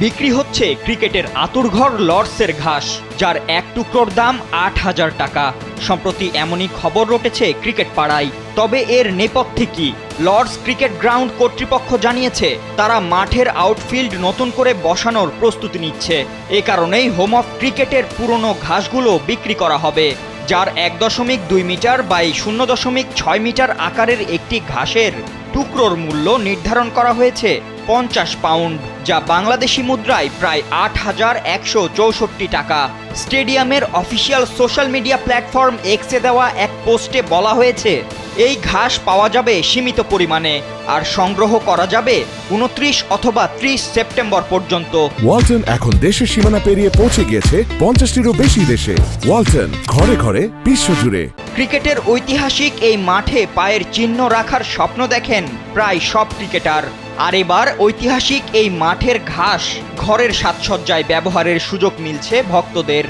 বিক্রি হচ্ছে ক্রিকেটের আঁতুড়ঘর লর্ডসের ঘাস, যার এক টুকরোর দাম ৮,০০০ টাকা। সম্প্রতি এমনই খবর রটেছে ক্রিকেট পাড়ায়। তবে এর নেপথ্যে কি? লর্ডস ক্রিকেট গ্রাউন্ড কর্তৃপক্ষ জানিয়েছে তারা মাঠের আউটফিল্ড নতুন করে বসানোর প্রস্তুতি নিচ্ছে। এ কারণেই হোম অফ ক্রিকেটের পুরনো ঘাসগুলো বিক্রি করা হবে, যার ১.২ মিটার বাই ০.৬ মিটার আকারের একটি ঘাসের টুকরোর মূল্য নির্ধারণ করা হয়েছে ৫০ পাউন্ড, যা বাংলাদেশি মুদ্রায় প্রায় ৮,১৬৪ টাকা। স্টেডিয়ামের অফিসিয়াল সোশ্যাল মিডিয়া প্ল্যাটফর্ম এক্সে দেওয়া এক পোস্টে বলা হয়েছে, এই ঘাস পাওয়া যাবে সীমিত পরিমাণে, আর সংগ্রহ করা যাবে ২৯ অথবা ৩০ সেপ্টেম্বর পর্যন্ত। ওয়ালটন এখন দেশের সীমানা পেরিয়ে পৌঁছে গিয়েছে ৫০টিরও বেশি দেশে। ওয়ালটন, ঘরে ঘরে বিশ্বজুড়ে। ক্রিকেটের ঐতিহাসিক এই মাঠে পায়ের চিহ্ন রাখার স্বপ্ন দেখেন প্রায় সব ক্রিকেটার। আর এবার ঐতিহাসিক এই মাঠের ঘাস ঘরের সাজসজ্জায় ব্যবহারের সুযোগ মিলছে ভক্তদের।